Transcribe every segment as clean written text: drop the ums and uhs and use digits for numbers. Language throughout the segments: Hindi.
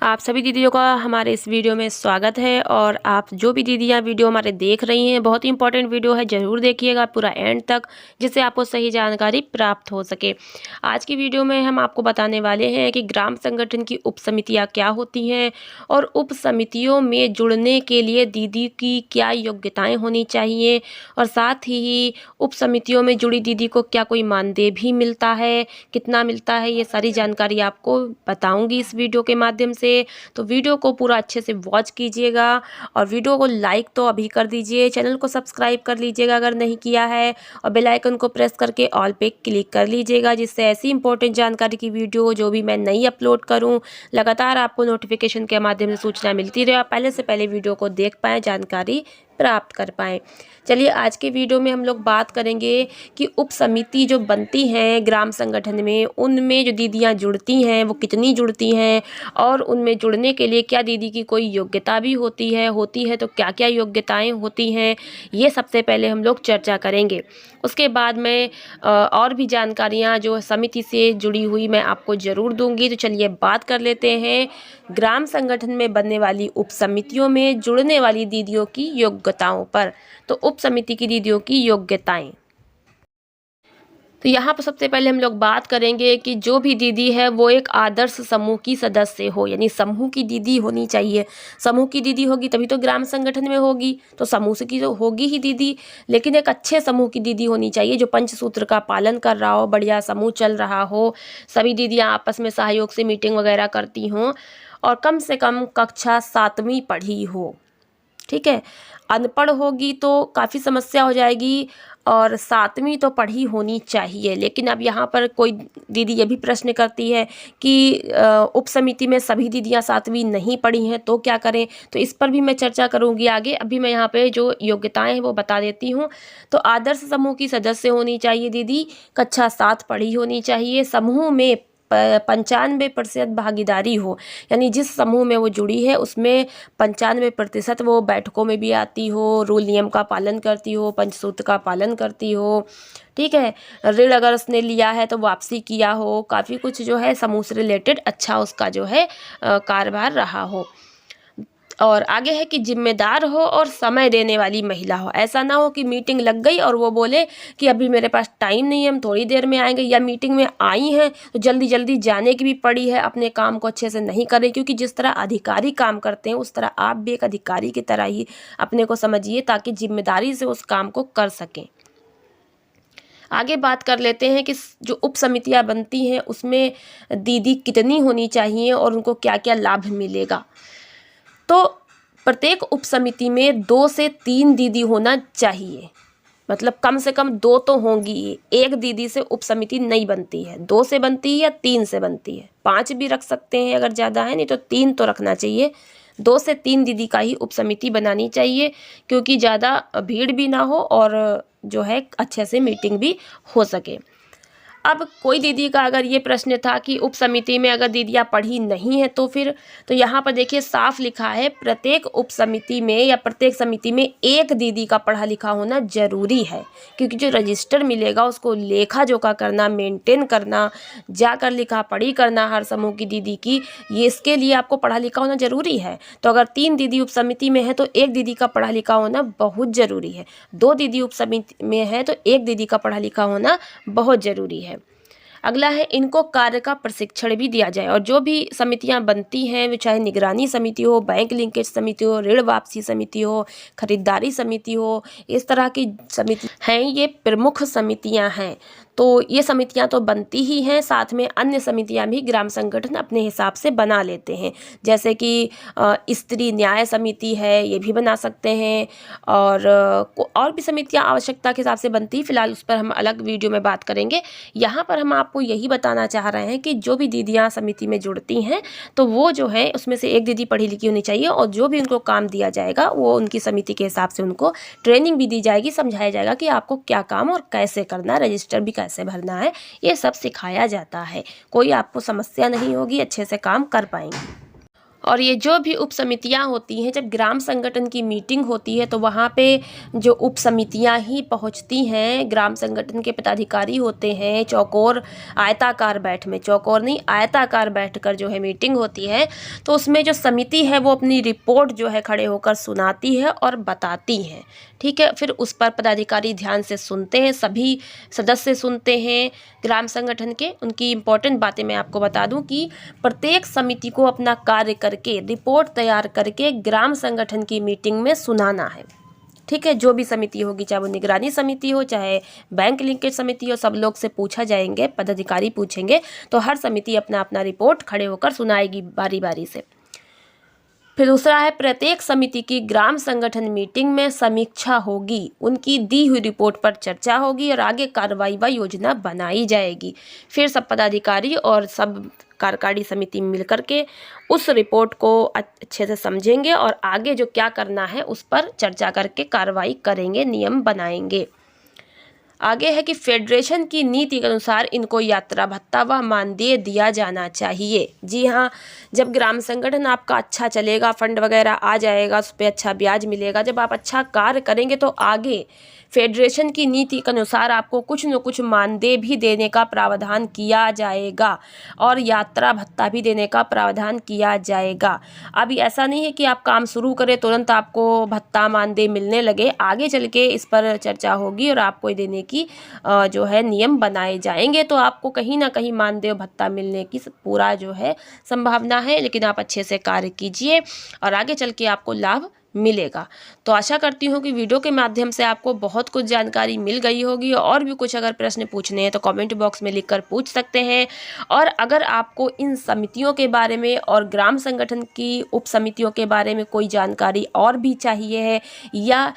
आप सभी दीदियों का हमारे इस वीडियो में स्वागत है। और आप जो भी दीदियाँ वीडियो हमारे देख रही हैं, बहुत ही इंपॉर्टेंट वीडियो है, ज़रूर देखिएगा पूरा एंड तक, जिससे आपको सही जानकारी प्राप्त हो सके। आज की वीडियो में हम आपको बताने वाले हैं कि ग्राम संगठन की उप समितियाँ क्या होती हैं और उप समितियों में जुड़ने के लिए दीदी की क्या योग्यताएँ होनी चाहिए, और साथ ही उप समितियों में जुड़ी दीदी को क्या कोई मानदेय भी मिलता है, कितना मिलता है, ये सारी जानकारी आपको बताऊँगी इस वीडियो के माध्यम से। तो वीडियो को पूरा अच्छे से वॉच कीजिएगा और वीडियो को लाइक तो अभी कर दीजिए, चैनल को सब्सक्राइब कर लीजिएगा अगर नहीं किया है, और बेल आइकन को प्रेस करके ऑल पे क्लिक कर लीजिएगा, जिससे ऐसी इंपॉर्टेंट जानकारी की वीडियो जो भी मैं नई अपलोड करूं लगातार आपको नोटिफिकेशन के माध्यम से सूचना मिलती रहे, आप पहले से पहले वीडियो को देख पाएँ, जानकारी प्राप्त कर पाएँ। चलिए आज के वीडियो में हम लोग बात करेंगे कि उप समिति जो बनती हैं ग्राम संगठन में, उनमें जो दीदियाँ जुड़ती हैं वो कितनी जुड़ती हैं, और उनमें जुड़ने के लिए क्या दीदी की कोई योग्यता भी होती है तो क्या क्या योग्यताएं होती हैं, ये सबसे पहले हम लोग चर्चा करेंगे। उसके बाद में और भी जानकारियाँ जो समिति से जुड़ी हुई मैं आपको ज़रूर दूंगी। तो चलिए बात कर लेते हैं ग्राम संगठन में बनने वाली उप समितियों में जुड़ने वाली दीदियों की योग्यताओं पर। तो उप समिति की दीदियों की योग्यताएं, तो यहाँ पर सबसे पहले हम लोग बात करेंगे कि जो भी दीदी है वो एक आदर्श समूह की सदस्य हो, यानी समूह की दीदी होनी चाहिए। समूह की दीदी होगी तभी तो ग्राम संगठन में होगी, तो समूह की तो होगी ही दीदी, लेकिन एक अच्छे समूह की दीदी होनी चाहिए जो पंचसूत्र का पालन कर रहा हो, बढ़िया समूह चल रहा हो, सभी दीदियाँ आपस में सहयोग से मीटिंग वगैरह करती हों, और कम से कम कक्षा 7वीं पढ़ी हो। ठीक है, अनपढ़ होगी तो काफ़ी समस्या हो जाएगी, और 7वीं तो पढ़ी होनी चाहिए। लेकिन अब यहाँ पर कोई दीदी ये भी प्रश्न करती है कि उप समिति में सभी दीदियाँ 7वीं नहीं पढ़ी हैं तो क्या करें, तो इस पर भी मैं चर्चा करूँगी आगे। अभी मैं यहाँ पे जो योग्यताएं हैं वो बता देती हूँ। तो आदर्श समूह की सदस्य होनी चाहिए दीदी, कक्षा 7 पढ़ी होनी चाहिए, समूह में 95% भागीदारी हो, यानी जिस समूह में वो जुड़ी है उसमें 95% वो बैठकों में भी आती हो, रूल नियम का पालन करती हो, पंचसूत्र का पालन करती हो। ठीक है, ऋण अगर उसने लिया है तो वापसी किया हो, काफ़ी कुछ जो है समूह से रिलेटेड अच्छा उसका जो है कारोबार रहा हो। और आगे है कि जिम्मेदार हो और समय देने वाली महिला हो। ऐसा ना हो कि मीटिंग लग गई और वो बोले कि अभी मेरे पास टाइम नहीं है, हम थोड़ी देर में आएंगे, या मीटिंग में आई हैं तो जल्दी जल्दी जाने की भी पड़ी है, अपने काम को अच्छे से नहीं करें। क्योंकि जिस तरह अधिकारी काम करते हैं उस तरह आप भी एक अधिकारी की तरह ही अपने को समझिए, ताकि जिम्मेदारी से उस काम को कर सकें। आगे बात कर लेते हैं कि जो उप समितियाँ बनती हैं उसमें दीदी कितनी होनी चाहिए और उनको क्या क्या लाभ मिलेगा। तो प्रत्येक उप समिति में 2 से 3 दीदी होना चाहिए, मतलब कम से कम 2 तो होंगी। एक दीदी से उप समिति नहीं बनती है, 2 से बनती है या 3 से बनती है, 5 भी रख सकते हैं अगर ज़्यादा है, नहीं तो 3 तो रखना चाहिए। 2 से 3 दीदी का ही उप समिति बनानी चाहिए, क्योंकि ज़्यादा भीड़ भी ना हो और जो है अच्छे से मीटिंग भी हो सके। अब कोई दीदी का अगर ये प्रश्न था कि उप समिति में अगर दीदियाँ पढ़ी नहीं है तो फिर, तो यहाँ पर देखिए साफ लिखा है प्रत्येक उप समिति में या प्रत्येक समिति में एक दीदी का पढ़ा लिखा होना जरूरी है। क्योंकि जो रजिस्टर मिलेगा उसको लेखा जोखा करना, मेंटेन करना, जाकर लिखा पढ़ी करना हर समूह की दीदी की, ये इसके लिए आपको पढ़ा लिखा होना जरूरी है। तो अगर 3 दीदी उप समिति में है तो एक दीदी का पढ़ा लिखा होना बहुत ज़रूरी है। 2 दीदी उप समिति में है तो एक दीदी का पढ़ा लिखा होना बहुत ज़रूरी है। अगला है इनको कार्य का प्रशिक्षण भी दिया जाए। और जो भी समितियां बनती हैं, वो चाहे निगरानी समिति हो, बैंक लिंकेज समिति हो, ऋण वापसी समिति हो, खरीदारी समिति हो, इस तरह की समिति हैं, ये प्रमुख समितियां हैं। तो ये समितियां तो बनती ही हैं, साथ में अन्य समितियां भी ग्राम संगठन अपने हिसाब से बना लेते हैं। जैसे कि स्त्री न्याय समिति है, ये भी बना सकते हैं, और भी समितियां आवश्यकता के हिसाब से बनती, फिलहाल उस पर हम अलग वीडियो में बात करेंगे। यहाँ पर हम आपको यही बताना चाह रहे हैं कि जो भी दीदियाँ समिति में जुड़ती हैं तो वो जो है उसमें से एक दीदी पढ़ी लिखी होनी चाहिए, और जो भी उनको काम दिया जाएगा वो उनकी समिति के हिसाब से उनको ट्रेनिंग भी दी जाएगी, समझाया जाएगा कि आपको क्या काम और कैसे करना, रजिस्टर भी कैसे भरना है, ये सब सिखाया जाता है। कोई आपको समस्या नहीं होगी, अच्छे से काम कर पाएंगे। और ये जो भी उप समितियाँ होती हैं, जब ग्राम संगठन की मीटिंग होती है तो वहाँ पे जो उप समितियाँ ही पहुँचती हैं, ग्राम संगठन के पदाधिकारी होते हैं, चौकोर आयताकार बैठ में, चौकोर नहीं आयताकार बैठकर जो है मीटिंग होती है, तो उसमें जो समिति है वो अपनी रिपोर्ट जो है खड़े होकर सुनाती है और बताती है। ठीक है, फिर उस पर पदाधिकारी ध्यान से सुनते हैं, सभी सदस्य सुनते हैं ग्राम संगठन के। उनकी इम्पोर्टेंट बातें मैं आपको बता दूं कि प्रत्येक समिति को अपना कार्य करके रिपोर्ट तैयार करके ग्राम संगठन की मीटिंग में सुनाना है। ठीक है, जो भी समिति होगी, चाहे वो निगरानी समिति हो, चाहे बैंक लिंकेज समिति हो, सब लोग से पूछा जाएंगे, पदाधिकारी पूछेंगे, तो हर समिति अपना अपना रिपोर्ट खड़े होकर सुनाएगी बारी बारी से। फिर दूसरा है, प्रत्येक समिति की ग्राम संगठन मीटिंग में समीक्षा होगी, उनकी दी हुई रिपोर्ट पर चर्चा होगी और आगे कार्रवाई व योजना बनाई जाएगी। फिर सब पदाधिकारी और सब कार्यकारी समिति मिलकर के उस रिपोर्ट को अच्छे से समझेंगे और आगे जो क्या करना है उस पर चर्चा करके कार्रवाई करेंगे, नियम बनाएंगे। आगे है कि फेडरेशन की नीति के अनुसार इनको यात्रा भत्ता व मानदेय दिया जाना चाहिए। जी हाँ, जब ग्राम संगठन आपका अच्छा चलेगा, फंड वगैरह आ जाएगा, उस पर अच्छा ब्याज मिलेगा, जब आप अच्छा कार्य करेंगे तो आगे फेडरेशन की नीति के अनुसार आपको कुछ न कुछ मानदेय भी देने का प्रावधान किया जाएगा और यात्रा भत्ता भी देने का प्रावधान किया जाएगा। अभी ऐसा नहीं है कि आप काम शुरू करें तुरंत आपको भत्ता मानदेय मिलने लगे, आगे चल के इस पर चर्चा होगी और आपको देने की जो है नियम बनाए जाएंगे, तो आपको कहीं ना कहीं मानदेय भत्ता मिलने की पूरा जो है संभावना है। लेकिन आप अच्छे से कार्य कीजिए और आगे चल के आपको लाभ मिलेगा। तो आशा करती हूँ कि वीडियो के माध्यम से आपको बहुत कुछ जानकारी मिल गई होगी। और भी कुछ अगर प्रश्न पूछने हैं तो कमेंट बॉक्स में लिखकर पूछ सकते हैं। और अगर आपको इन समितियों के बारे में और ग्राम संगठन की उप समितियों के बारे में कोई जानकारी और भी चाहिए है या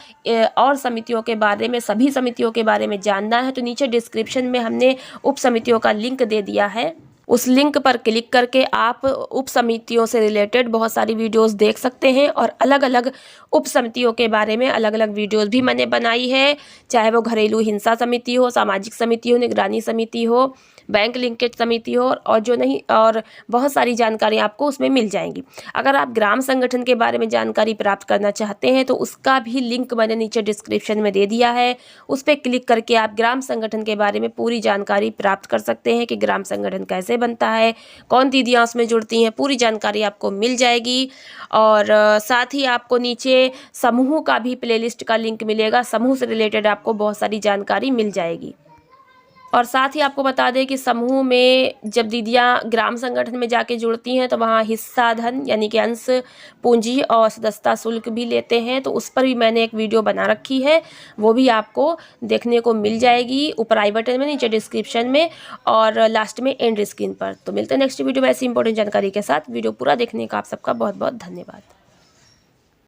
और समितियों के बारे में, सभी समितियों के बारे में जानना है, तो नीचे डिस्क्रिप्शन में हमने उप समितियों का लिंक दे दिया है। उस लिंक पर क्लिक करके आप उप समितियों से रिलेटेड बहुत सारी वीडियोस देख सकते हैं और अलग अलग उप समितियों के बारे में अलग अलग वीडियोस भी मैंने बनाई है, चाहे वो घरेलू हिंसा समिति हो, सामाजिक समिति हो, निगरानी समिति हो, बैंक लिंकेज समिति हो, और जो नहीं और बहुत सारी जानकारी आपको उसमें मिल जाएंगी। अगर आप ग्राम संगठन के बारे में जानकारी प्राप्त करना चाहते हैं तो उसका भी लिंक मैंने नीचे डिस्क्रिप्शन में दे दिया है। उस पर क्लिक करके आप ग्राम संगठन के बारे में पूरी जानकारी प्राप्त कर सकते हैं कि ग्राम संगठन कैसे बनता है, कौन दीदियाँ उसमें जुड़ती हैं, पूरी जानकारी आपको मिल जाएगी। और साथ ही आपको नीचे समूह का भी प्लेलिस्ट का लिंक मिलेगा, समूह से रिलेटेड आपको बहुत सारी जानकारी मिल जाएगी। और साथ ही आपको बता दें कि समूह में जब दीदियाँ ग्राम संगठन में जाके जुड़ती हैं तो वहाँ हिस्सा धन यानी कि अंश पूंजी और सदस्यता शुल्क भी लेते हैं, तो उस पर भी मैंने एक वीडियो बना रखी है, वो भी आपको देखने को मिल जाएगी ऊपर आई बटन में, नीचे डिस्क्रिप्शन में और लास्ट में एंड स्क्रीन पर। तो मिलते हैं नेक्स्ट वीडियो में ऐसी इंपॉर्टेंट जानकारी के साथ। वीडियो पूरा देखने का आप सबका बहुत बहुत धन्यवाद।